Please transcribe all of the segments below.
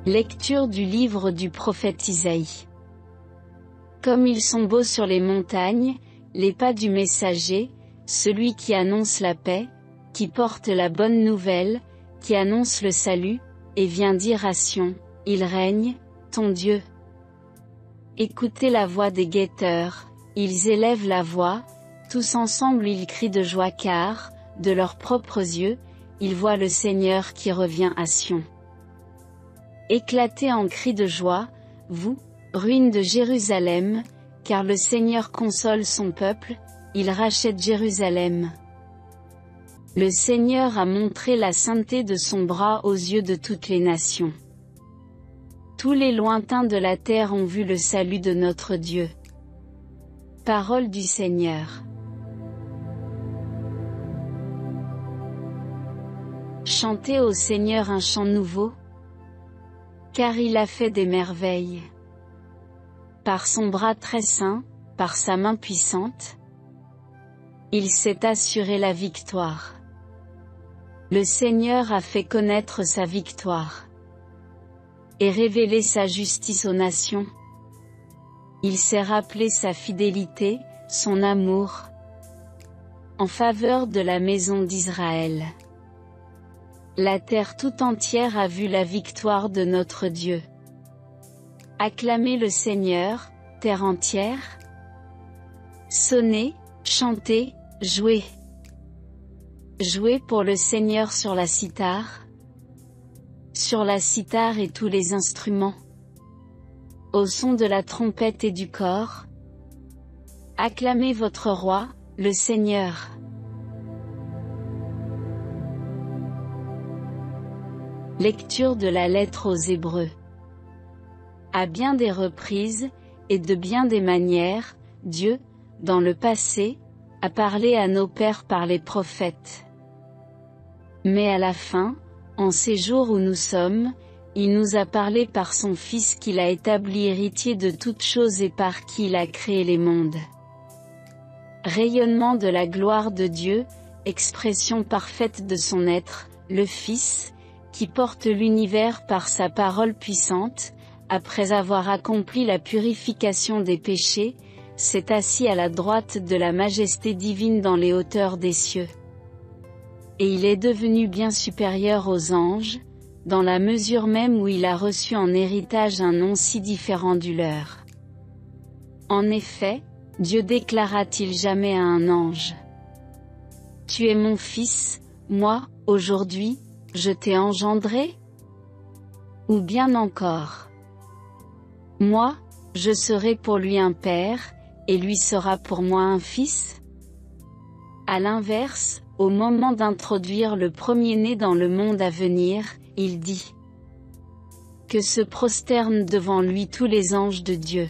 Lecture du livre du prophète Isaïe. Comme ils sont beaux sur les montagnes, les pas du messager, celui qui annonce la paix, qui porte la bonne nouvelle, qui annonce le salut, et vient dire à Sion, il règne, ton Dieu. Écoutez la voix des guetteurs, ils élèvent la voix, tous ensemble ils crient de joie car, de leurs propres yeux, ils voient le Seigneur qui revient à Sion. Éclatez en cris de joie, vous, ruines de Jérusalem, car le Seigneur console son peuple, il rachète Jérusalem. Le Seigneur a montré la sainteté de son bras aux yeux de toutes les nations. Tous les lointains de la terre ont vu le salut de notre Dieu. Parole du Seigneur. Chantez au Seigneur un chant nouveau, car il a fait des merveilles. Par son bras très saint, par sa main puissante, il s'est assuré la victoire. Le Seigneur a fait connaître sa victoire et révélé sa justice aux nations. Il s'est rappelé sa fidélité, son amour, en faveur de la maison d'Israël. La terre tout entière a vu la victoire de notre Dieu. Acclamez le Seigneur, terre entière. Sonnez, chantez, jouez. Jouez pour le Seigneur sur la cithare. Sur la cithare et tous les instruments. Au son de la trompette et du cor. Acclamez votre roi, le Seigneur. Lecture de la lettre aux Hébreux. À bien des reprises, et de bien des manières, Dieu, dans le passé, a parlé à nos pères par les prophètes. Mais à la fin, en ces jours où nous sommes, il nous a parlé par son Fils qu'il a établi héritier de toutes choses et par qui il a créé les mondes. Rayonnement de la gloire de Dieu, expression parfaite de son être, le Fils, qui porte l'univers par sa parole puissante, après avoir accompli la purification des péchés, s'est assis à la droite de la majesté divine dans les hauteurs des cieux. Et il est devenu bien supérieur aux anges, dans la mesure même où il a reçu en héritage un nom si différent du leur. En effet, Dieu déclara-t-il jamais à un ange: « Tu es mon fils, moi, aujourd'hui, je t'ai engendré » Ou bien encore: « Moi, je serai pour lui un père, et lui sera pour moi un fils » À l'inverse, au moment d'introduire le premier-né dans le monde à venir, il dit que se prosternent devant lui tous les anges de Dieu.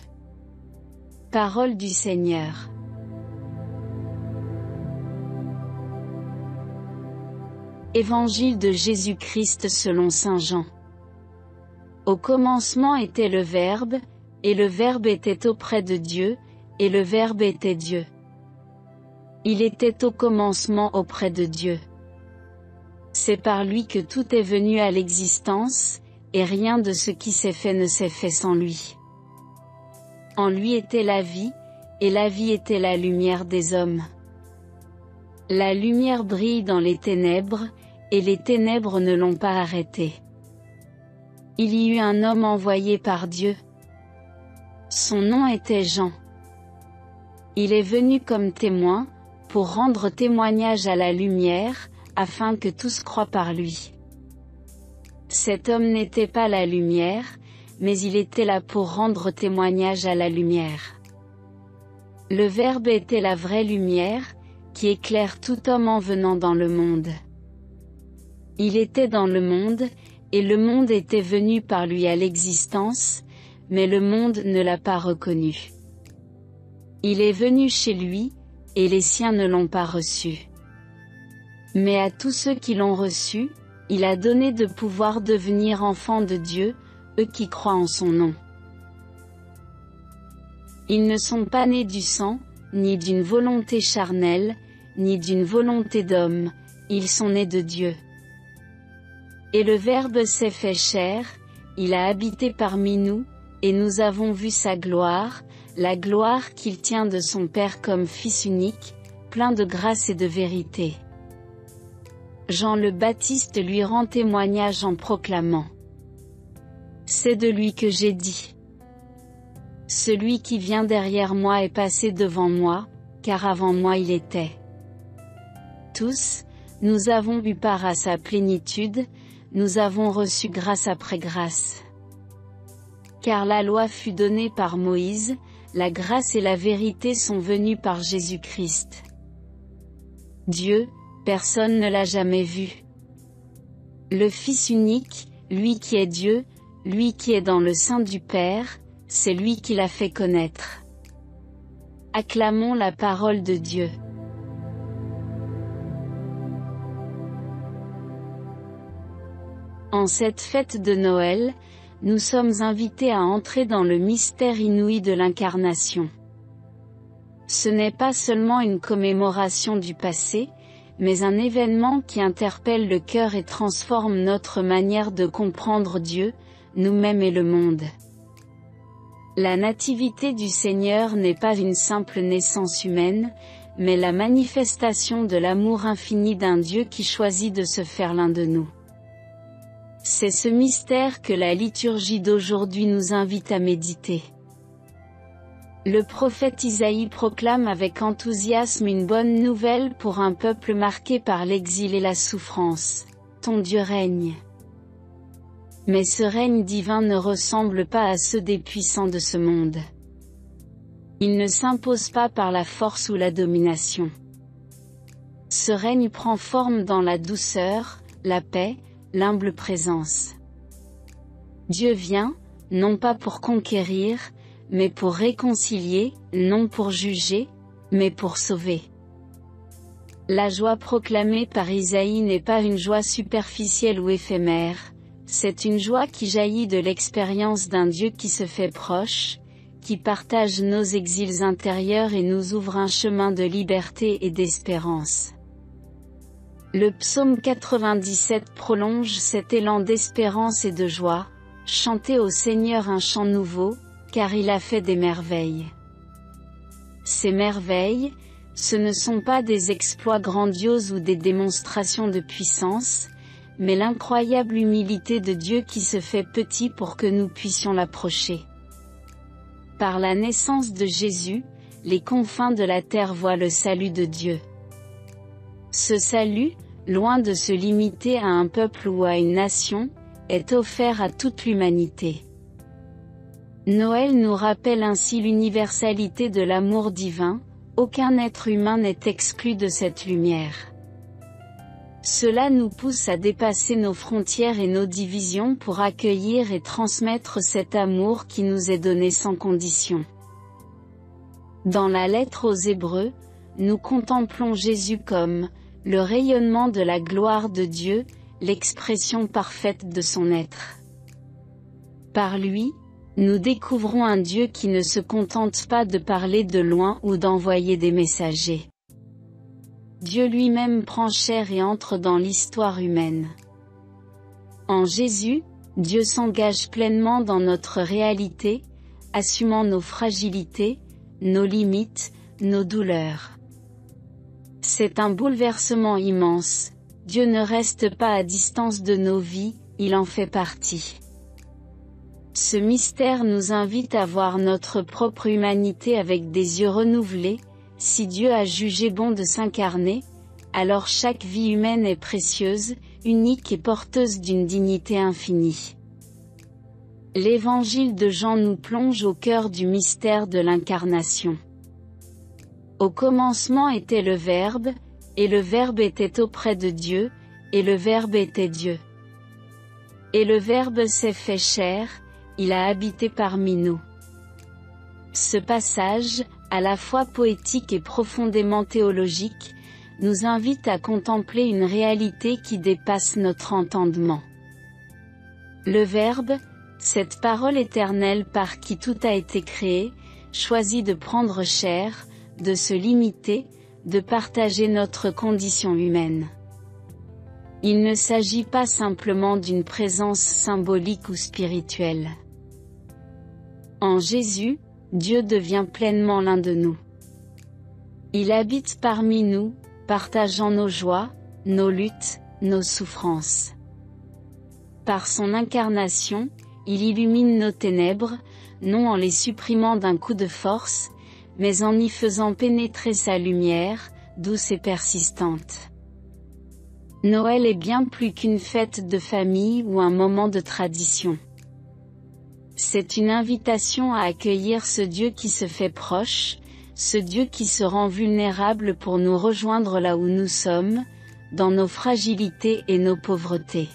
Parole du Seigneur. Évangile de Jésus-Christ selon saint Jean. Au commencement était le Verbe, et le Verbe était auprès de Dieu, et le Verbe était Dieu. Il était au commencement auprès de Dieu. C'est par lui que tout est venu à l'existence, et rien de ce qui s'est fait ne s'est fait sans lui. En lui était la vie, et la vie était la lumière des hommes. La lumière brille dans les ténèbres, et les ténèbres ne l'ont pas arrêtée. Il y eut un homme envoyé par Dieu. Son nom était Jean. Il est venu comme témoin, pour rendre témoignage à la lumière, afin que tous croient par lui. Cet homme n'était pas la lumière, mais il était là pour rendre témoignage à la lumière. Le Verbe était la vraie lumière, qui éclaire tout homme en venant dans le monde. Il était dans le monde, et le monde était venu par lui à l'existence, mais le monde ne l'a pas reconnu. Il est venu chez lui, et les siens ne l'ont pas reçu. Mais à tous ceux qui l'ont reçu, il a donné de pouvoir devenir enfants de Dieu, eux qui croient en son nom. Ils ne sont pas nés du sang, ni d'une volonté charnelle, ni d'une volonté d'homme, ils sont nés de Dieu. Et le Verbe s'est fait chair, il a habité parmi nous, et nous avons vu sa gloire, la gloire qu'il tient de son Père comme Fils unique, plein de grâce et de vérité. Jean le Baptiste lui rend témoignage en proclamant: C'est de lui que j'ai dit. Celui qui vient derrière moi est passé devant moi, car avant moi il était. Tous, nous avons eu part à sa plénitude, nous avons reçu grâce après grâce. Car la loi fut donnée par Moïse, la grâce et la vérité sont venues par Jésus-Christ. Dieu, personne ne l'a jamais vu. Le Fils unique, lui qui est Dieu, lui qui est dans le sein du Père, c'est lui qui l'a fait connaître. Acclamons la parole de Dieu. En cette fête de Noël, nous sommes invités à entrer dans le mystère inouï de l'incarnation. Ce n'est pas seulement une commémoration du passé, mais un événement qui interpelle le cœur et transforme notre manière de comprendre Dieu, nous-mêmes et le monde. La nativité du Seigneur n'est pas une simple naissance humaine, mais la manifestation de l'amour infini d'un Dieu qui choisit de se faire l'un de nous. C'est ce mystère que la liturgie d'aujourd'hui nous invite à méditer. Le prophète Isaïe proclame avec enthousiasme une bonne nouvelle pour un peuple marqué par l'exil et la souffrance. Ton Dieu règne. Mais ce règne divin ne ressemble pas à ceux des puissants de ce monde. Il ne s'impose pas par la force ou la domination. Ce règne prend forme dans la douceur, la paix, l'humble présence. Dieu vient, non pas pour conquérir, mais pour réconcilier, non pour juger, mais pour sauver. La joie proclamée par Isaïe n'est pas une joie superficielle ou éphémère, c'est une joie qui jaillit de l'expérience d'un Dieu qui se fait proche, qui partage nos exils intérieurs et nous ouvre un chemin de liberté et d'espérance. Le psaume 97 prolonge cet élan d'espérance et de joie. Chantez au Seigneur un chant nouveau, car il a fait des merveilles. Ces merveilles, ce ne sont pas des exploits grandioses ou des démonstrations de puissance, mais l'incroyable humilité de Dieu qui se fait petit pour que nous puissions l'approcher. Par la naissance de Jésus, les confins de la terre voient le salut de Dieu. Ce salut, loin de se limiter à un peuple ou à une nation, est offert à toute l'humanité. Noël nous rappelle ainsi l'universalité de l'amour divin, aucun être humain n'est exclu de cette lumière. Cela nous pousse à dépasser nos frontières et nos divisions pour accueillir et transmettre cet amour qui nous est donné sans condition. Dans la lettre aux Hébreux, nous contemplons Jésus comme le rayonnement de la gloire de Dieu, l'expression parfaite de son être. Par lui, nous découvrons un Dieu qui ne se contente pas de parler de loin ou d'envoyer des messagers. Dieu lui-même prend chair et entre dans l'histoire humaine. En Jésus, Dieu s'engage pleinement dans notre réalité, assumant nos fragilités, nos limites, nos douleurs. C'est un bouleversement immense. Dieu ne reste pas à distance de nos vies, il en fait partie. Ce mystère nous invite à voir notre propre humanité avec des yeux renouvelés. Si Dieu a jugé bon de s'incarner, alors chaque vie humaine est précieuse, unique et porteuse d'une dignité infinie. L'évangile de Jean nous plonge au cœur du mystère de l'incarnation. Au commencement était le Verbe, et le Verbe était auprès de Dieu, et le Verbe était Dieu. Et le Verbe s'est fait chair, il a habité parmi nous. Ce passage, à la fois poétique et profondément théologique, nous invite à contempler une réalité qui dépasse notre entendement. Le Verbe, cette parole éternelle par qui tout a été créé, choisit de prendre chair, de se limiter, de partager notre condition humaine. Il ne s'agit pas simplement d'une présence symbolique ou spirituelle. En Jésus, Dieu devient pleinement l'un de nous. Il habite parmi nous, partageant nos joies, nos luttes, nos souffrances. Par son incarnation, il illumine nos ténèbres, non en les supprimant d'un coup de force, mais en y faisant pénétrer sa lumière, douce et persistante. Noël est bien plus qu'une fête de famille ou un moment de tradition. C'est une invitation à accueillir ce Dieu qui se fait proche, ce Dieu qui se rend vulnérable pour nous rejoindre là où nous sommes, dans nos fragilités et nos pauvretés.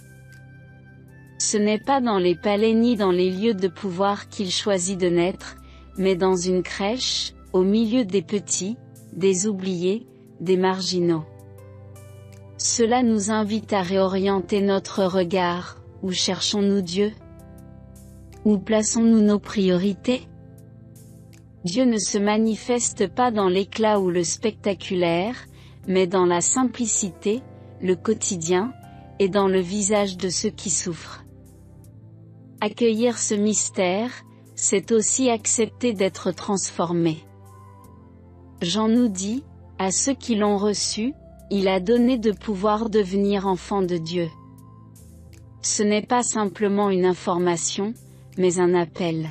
Ce n'est pas dans les palais ni dans les lieux de pouvoir qu'il choisit de naître, mais dans une crèche, au milieu des petits, des oubliés, des marginaux. Cela nous invite à réorienter notre regard. Où cherchons-nous Dieu? Où plaçons-nous nos priorités? Dieu ne se manifeste pas dans l'éclat ou le spectaculaire, mais dans la simplicité, le quotidien, et dans le visage de ceux qui souffrent. Accueillir ce mystère, c'est aussi accepter d'être transformé. Jean nous dit, à ceux qui l'ont reçu, il a donné de pouvoir devenir enfants de Dieu. Ce n'est pas simplement une information, mais un appel.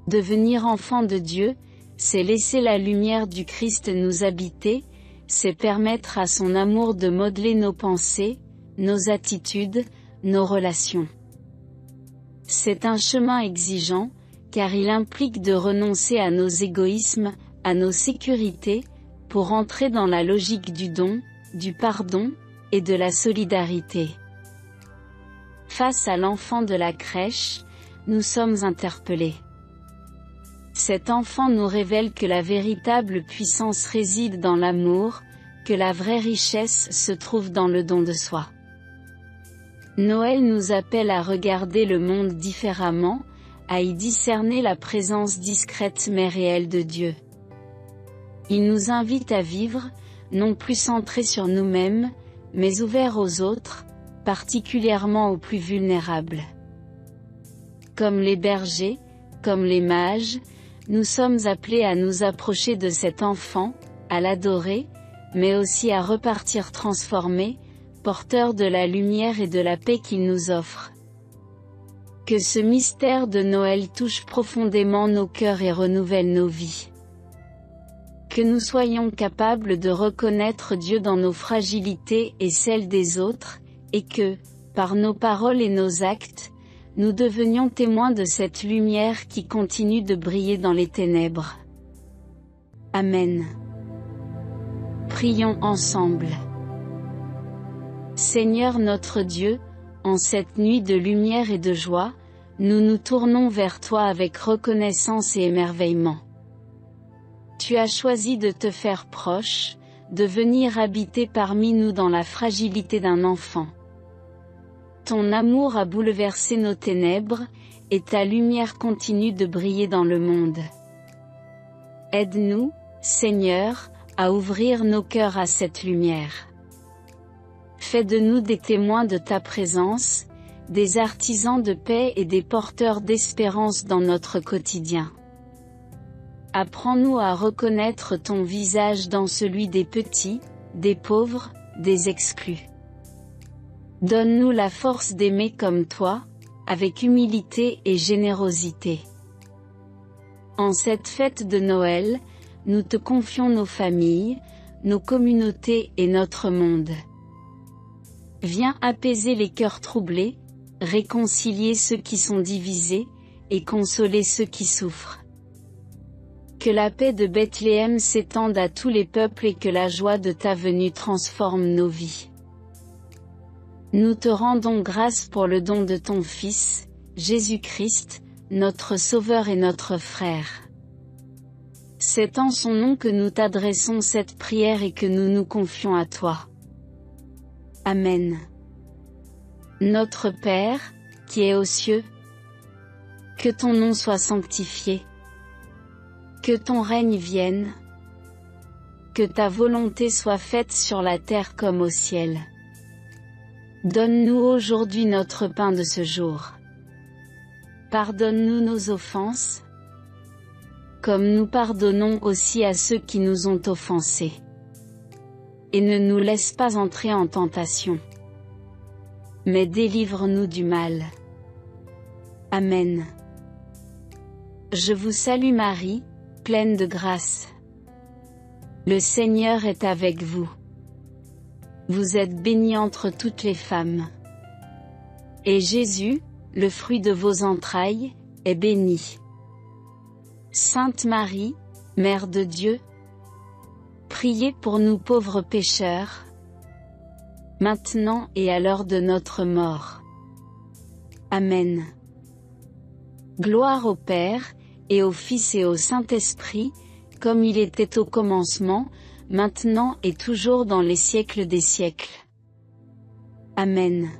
Devenir enfant de Dieu, c'est laisser la lumière du Christ nous habiter, c'est permettre à son amour de modeler nos pensées, nos attitudes, nos relations. C'est un chemin exigeant, car il implique de renoncer à nos égoïsmes, à nos sécurités, pour entrer dans la logique du don, du pardon, et de la solidarité. Face à l'enfant de la crèche, nous sommes interpellés. Cet enfant nous révèle que la véritable puissance réside dans l'amour, que la vraie richesse se trouve dans le don de soi. Noël nous appelle à regarder le monde différemment, à y discerner la présence discrète mais réelle de Dieu. Il nous invite à vivre, non plus centrés sur nous-mêmes, mais ouverts aux autres, particulièrement aux plus vulnérables. Comme les bergers, comme les mages, nous sommes appelés à nous approcher de cet enfant, à l'adorer, mais aussi à repartir transformés, porteurs de la lumière et de la paix qu'il nous offre. Que ce mystère de Noël touche profondément nos cœurs et renouvelle nos vies. Que nous soyons capables de reconnaître Dieu dans nos fragilités et celles des autres, et que, par nos paroles et nos actes, nous devenions témoins de cette lumière qui continue de briller dans les ténèbres. Amen. Prions ensemble. Seigneur notre Dieu, en cette nuit de lumière et de joie, nous nous tournons vers toi avec reconnaissance et émerveillement. Tu as choisi de te faire proche, de venir habiter parmi nous dans la fragilité d'un enfant. Ton amour a bouleversé nos ténèbres, et ta lumière continue de briller dans le monde. Aide-nous, Seigneur, à ouvrir nos cœurs à cette lumière. Fais de nous des témoins de ta présence, des artisans de paix et des porteurs d'espérance dans notre quotidien. Apprends-nous à reconnaître ton visage dans celui des petits, des pauvres, des exclus. Donne-nous la force d'aimer comme toi, avec humilité et générosité. En cette fête de Noël, nous te confions nos familles, nos communautés et notre monde. Viens apaiser les cœurs troublés, réconcilier ceux qui sont divisés, et consoler ceux qui souffrent. Que la paix de Bethléem s'étende à tous les peuples et que la joie de ta venue transforme nos vies. Nous te rendons grâce pour le don de ton Fils, Jésus-Christ, notre Sauveur et notre Frère. C'est en son nom que nous t'adressons cette prière et que nous nous confions à toi. Amen. Notre Père, qui es aux cieux, que ton nom soit sanctifié. Que ton règne vienne. Que ta volonté soit faite sur la terre comme au ciel. Donne-nous aujourd'hui notre pain de ce jour. Pardonne-nous nos offenses, comme nous pardonnons aussi à ceux qui nous ont offensés. Et ne nous laisse pas entrer en tentation, mais délivre-nous du mal. Amen. Je vous salue Marie, pleine de grâce. Le Seigneur est avec vous. Vous êtes bénie entre toutes les femmes. Et Jésus, le fruit de vos entrailles, est béni. Sainte Marie, Mère de Dieu, priez pour nous pauvres pécheurs, maintenant et à l'heure de notre mort. Amen. Gloire au Père, et au Fils et au Saint-Esprit, comme il était au commencement, maintenant et toujours dans les siècles des siècles. Amen.